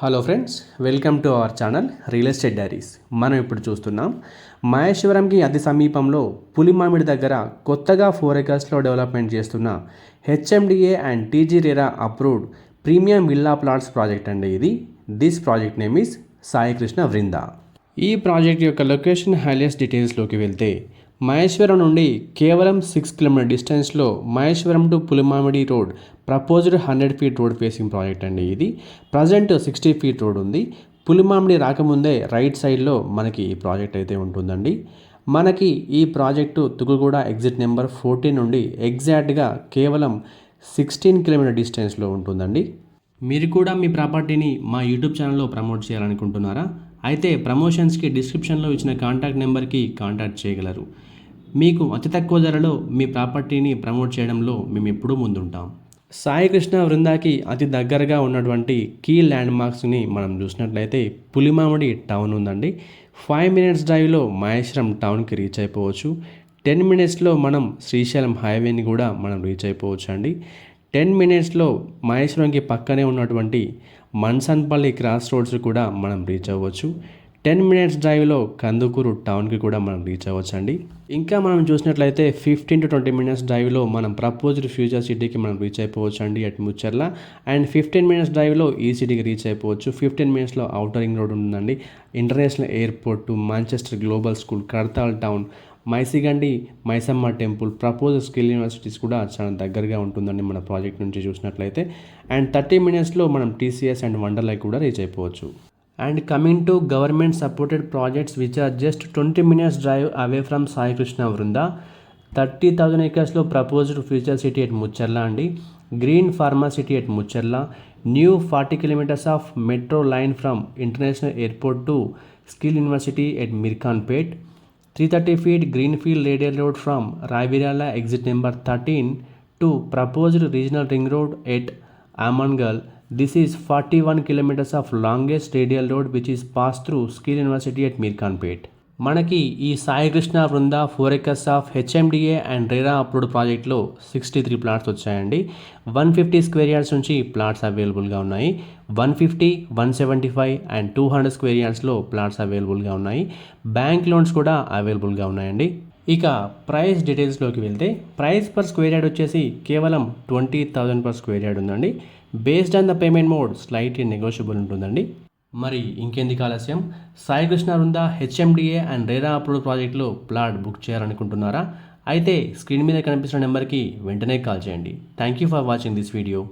Hello friends, welcome to our channel real estate diaries. మనం ఇప్పుడు చూస్తున్నాం మహేశ్వరంకి అతి సమీపంలో పులిమామిడి దగ్గర కొత్తగా 4 ఎకర్స్లో డెవలప్మెంట్ చేస్తున్న HMDA and TG RERA approved premium villa plots project అండి ఇది. This project name is Sai Krishna Vrinda. ఈ ప్రాజెక్ట్ యొక్క లొకేషన్ హైలైట్స్ డీటెయిల్స్లోకి వెళ్తే మహేశ్వరం నుండి కేవలం 6 కిలోమీటర్ డిస్టెన్స్లో Maheshwaram to Pulimamidi road proposed 100 feet road facing project అండి ఇది. ప్రజెంట్ 60 ఫీట్ రోడ్ ఉంది. పులిమామిడి రాకముందే రైట్ సైడ్లో మనకి ఈ ప్రాజెక్ట్ అయితే ఉంటుందండి. మనకి ఈ ప్రాజెక్టు తుకుగూడ ఎగ్జిట్ నెంబర్ 14 నుండి ఎగ్జాక్ట్గా కేవలం 16 కిలోమీటర్ డిస్టెన్స్లో ఉంటుందండి. మీరు కూడా మీ ప్రాపర్టీని మా యూట్యూబ్ ఛానల్లో ప్రమోట్ చేయాలనుకుంటున్నారా? అయితే ప్రమోషన్స్కి డిస్క్రిప్షన్లో ఇచ్చిన కాంటాక్ట్ నెంబర్కి కాంటాక్ట్ చేయగలరు. మీకు అతి తక్కువ ధరలో మీ ప్రాపర్టీని ప్రమోట్ చేయడంలో మేము ఎప్పుడూ ముందుంటాం. సాయి కృష్ణ వృందాకి అతి దగ్గరగా ఉన్నటువంటి కీ ల్యాండ్ మార్క్స్ని మనం చూసినట్లయితే పులిమామిడి టౌన్ ఉందండి. 5 మినిట్స్ డ్రైవ్లో మహేశ్వరం టౌన్కి రీచ్ అయిపోవచ్చు. 10 మినిట్స్లో మనం శ్రీశైలం హైవేని కూడా మనం రీచ్ అయిపోవచ్చు అండి. 10 మినిట్స్లో మహేశ్వరంకి పక్కనే ఉన్నటువంటి మన్సన్పల్లి క్రాస్ రోడ్స్ కూడా మనం రీచ్ అవ్వచ్చు. 10 మినిట్స్ డ్రైవ్లో కందుకూరు టౌన్కి కూడా మనం రీచ్ అవ్వచ్చు అండి. ఇంకా మనం చూసినట్లయితే 15 to 20 మినిట్స్ డ్రైవ్లో మనం ప్రపోజ్డ్ ఫ్యూచర్ సిటీకి మనం రీచ్ అయిపోవచ్చు అండి అట్ ముచ్చర్ల. అండ్ 15 మినిట్స్ డ్రైవ్లో ఈ సిటీకి రీచ్ అయిపోవచ్చు. 15 మినిట్స్లో ఔటర్ రింగ్ రోడ్ ఉందండి. International airport, Manchester global school, Kadthal town, Maisigandi Maisamma temple, propose skill universities కూడా చాలా దగ్గరగా ఉంటుందండి మన ప్రాజెక్ట్ నుంచి చూసినట్లయితే. అండ్ 30 మినిట్స్లో మనం టీసీఎస్ అండ్ వండర్లై కూడా రీచ్ అయిపోవచ్చు. And coming to government supported projects which are just 20 minutes drive away from Sai Krishna Vrunda, 30,000 acres proposed future city at Mucharla and Green Pharma City at Mucharla, new 40 kilometers of metro line from International Airport to Skill University at Mirkanpet, 330 feet Greenfield radial road from Raivirala exit number 13 to proposed regional ring road at Amangal. This is 41 kilometers of longest radial road which is passed through Skill University at Mirkanpet. మనకి ఈ Sai Krishna Vrinda 4 acres of HMDA and RERA approved ప్రాజెక్ట్లో 63 plots వచ్చాయండి. 150 square yards నుంచి plots అవైలబుల్గా ఉన్నాయి. 150, 175 and 200 square యార్డ్స్లో plots అవైలబుల్గా ఉన్నాయి. Bank loans కూడా అవైలబుల్గా ఉన్నాయండి. ఇక ప్రైస్ డీటెయిల్స్లోకి వెళ్తే ప్రైస్ పర్ స్క్వేర్ యార్డ్ వచ్చేసి కేవలం 20,000 పర్ స్క్వేర్ యార్డ్ ఉందండి. Based on the payment mode slightly negotiable ఉంటుందండి. మరి ఇంకెందుకు ఆలస్యం, Sai Krishna Vrinda HMDA and RERA approved ప్రాజెక్ట్లో ప్లాట్ బుక్ చేయాలనుకుంటున్నారా? అయితే స్క్రీన్ మీద కనిపిస్తున్న నెంబర్కి వెంటనే కాల్ చేయండి. Thank you for watching this video.